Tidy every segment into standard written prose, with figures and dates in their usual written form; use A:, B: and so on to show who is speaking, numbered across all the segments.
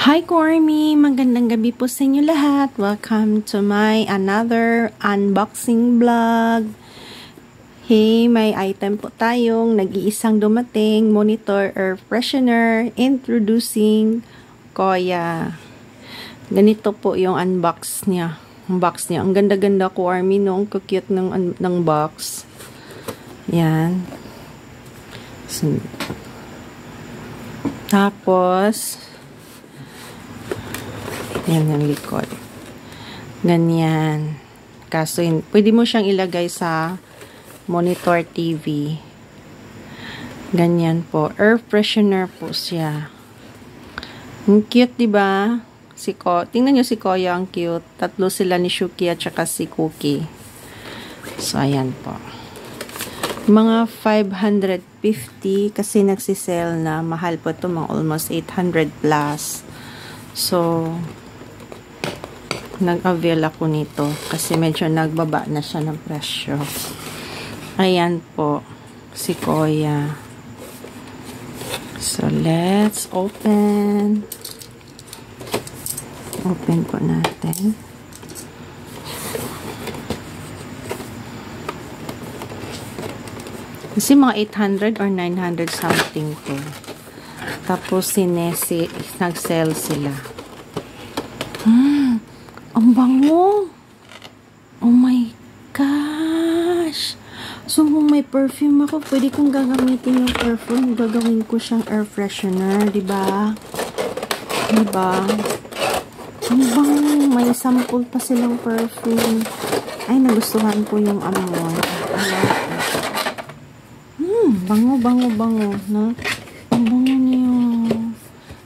A: Hi Cormy! Magandang gabi po sa inyo lahat. Welcome to my another unboxing vlog. Hey, may item po tayong nag-iisang dumating monitor air freshener introducing Koya. Ganito po yung unbox niya. Ang ganda-ganda ko, Army, no? Ang cute ng box. Yan. So, tapos yan ang likod. Ganyan. Kaso, pwede mo siyang ilagay sa monitor TV. Ganyan po. Air freshener po siya. Ang cute, diba? Tingnan nyo si Koya, ang cute. Tatlo sila ni Shuki at saka si Cookie. So, ayan po. Mga 550 kasi nagsisell na. Mahal po ito, mga almost 800 plus. So, nag-avail ako nito kasi medyo nagbaba na siya ng presyo. Ayan po si Koya. So let's open po natin. Kasi mga 800 or 900 something to. Tapos si Nessie, nag-sell sila. Ang bango! Oh my gosh! So, kung may perfume ako, pwede kong gagamitin yung perfume. Gagawin ko siyang air freshener, diba? Diba? Ang bango! May sample pa silang perfume. Ay, nagustuhan ko yung amoy. Bango, no? Ang bango niyo.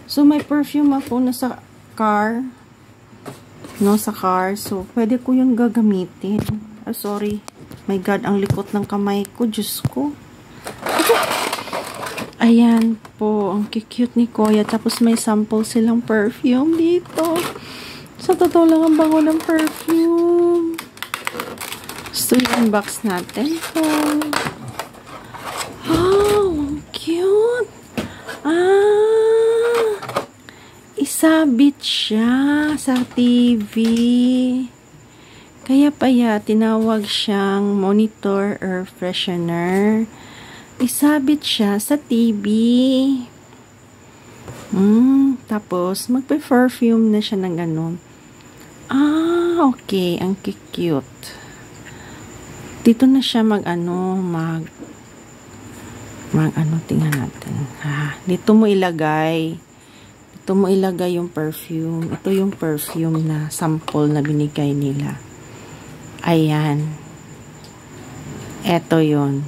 A: So, may perfume ako na sa car. No, sa car. So, pwede ko yung gagamitin. Oh, sorry. My God, ang likot ng kamay ko. Diyos ko. Ayan po. Ang cute ni Koya. Tapos may sample silang perfume dito. Sa totoo lang, ang bango ng perfume. So, yung box natin. Oh, ang cute. Isabit siya sa TV. Kaya tinawag siyang monitor air freshener. Isabit siya sa TV. Tapos, magpe-perfume na siya ng ganun. Okay. Ang cute. Dito na siya tingnan natin. Dito mo ilagay yung perfume. Ito yung perfume na sample na binigay nila. Ayan. Ito yun.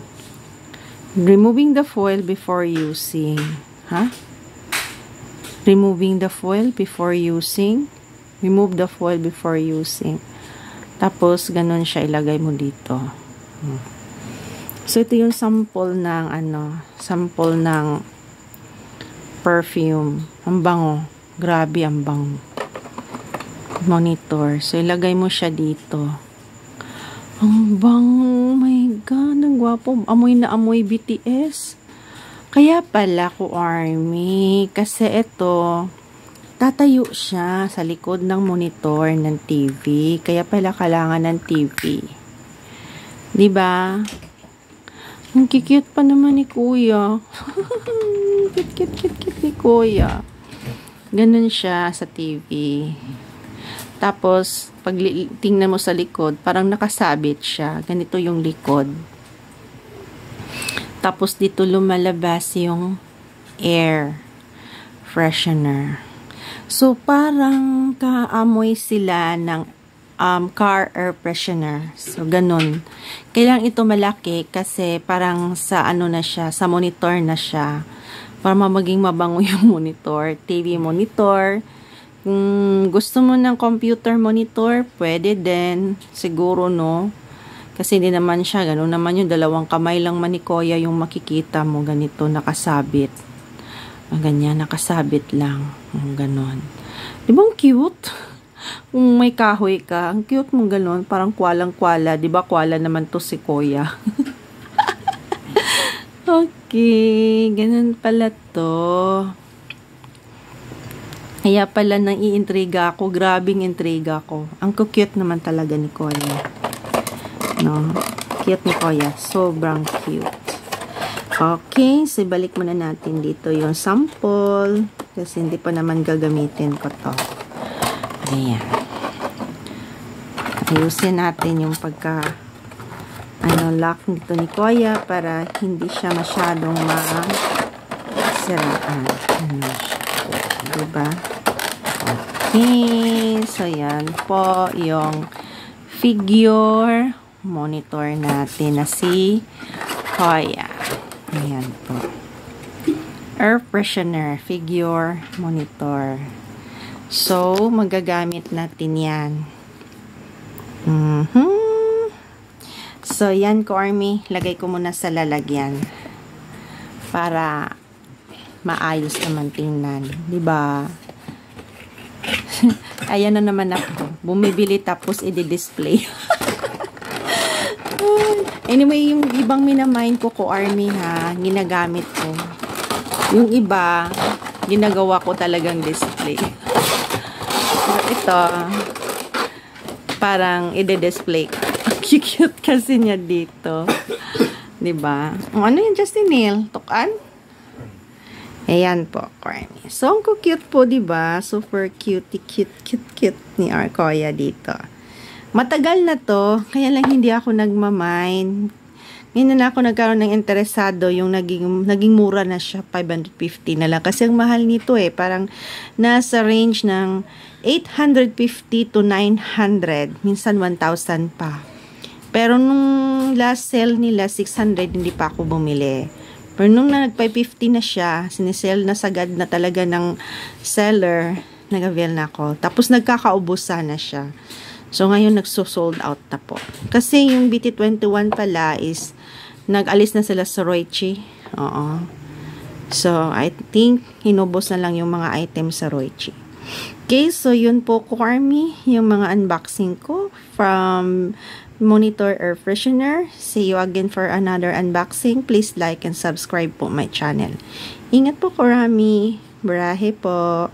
A: Removing the foil before using. Removing the foil before using. Remove the foil before using. Tapos, ganun siya ilagay mo dito. So, ito yung sample ng perfume. Ang bango. Grabe, ang bango. Monitor. So, ilagay mo siya dito. Ang bango. Oh my God. Ang gwapo. Amoy na amoy BTS. Kaya pala ko, Army. Kasi ito, tatayo siya sa likod ng monitor ng TV. Kaya pala kailangan ng TV. Diba? Ang cute pa naman ni Kuya. Cute ni Kuya. Ganun siya sa TV. Tapos, pag tingnan mo sa likod, parang nakasabit siya. Ganito yung likod. Tapos, dito lumalabas yung air freshener. So, parang kaamoy sila ng car air freshener. So, ganun. Kailangan ito malaki kasi parang sa sa monitor na siya. Para maging mabango yung monitor. TV monitor. Kung gusto mo ng computer monitor, pwede din. Siguro, no? Kasi hindi naman siya. Ganun naman yung dalawang kamay lang man ni Koya yung makikita mo. Ganito, nakasabit. Ganyan, nakasabit lang. Ganon. Di ba ang cute? Kung may kahoy ka, ang cute mong ganon. Parang kwalang-kwala. Di ba kwala naman to si Koya? Okay. Ganun pala to. Kaya pala nang iintriga ako, grabing intriga ako. Ang cute naman talaga ni Koya. No? Cute ni Koya. Sobrang cute. Okay, so balik muna natin dito yung sample. Kasi hindi pa naman gagamitin ko to. Ayan. Ayusin natin yung lock nito ni Koya para hindi siya masyadong masiraan. Diba? Okay. So, yan po yung figure monitor natin na si Koya. Ayan po. Air freshener figure monitor. So, magagamit natin yan. So, yan ko, Army. Lagay ko muna sa lalagyan. Para maayos naman tingnan. Diba? Ayan na naman ako. Bumibili tapos i-display. Anyway, yung ibang minamind ko, Army, ha, ginagamit ko. Yung iba, ginagawa ko talagang display. But ito, parang i-display ko. Cute kasi niya dito. Diba? Ano yung Justin Neil? Tukan? Ayan po, Army. So, ang cute po, diba? Super cute ni Koya dito. Matagal na to, kaya lang hindi ako nagmamind. Ngayon na ako nagkaroon ng interesado, yung naging mura na siya, 550 na lang. Kasi ang mahal nito parang nasa range ng 850 to 900, minsan 1,000 pa. Pero nung last sale nila, 600, hindi pa ako bumili. Pero nung nag-550 na siya, sinisell na sagad na talaga ng seller, nag-avail na ako. Tapos nagkakaubusan na siya. So, ngayon nagso-sold out na po. Kasi yung BT21 pala is, nag-alis na sila sa Roichi. Oo. So, I think, hinubos na lang yung mga items sa Roichi. Okay, so yun po, Army, yung mga unboxing ko from Monitor Air Freshener. See you again for another unboxing. Please like and subscribe po my channel. Ingat po, Army. Brahe po.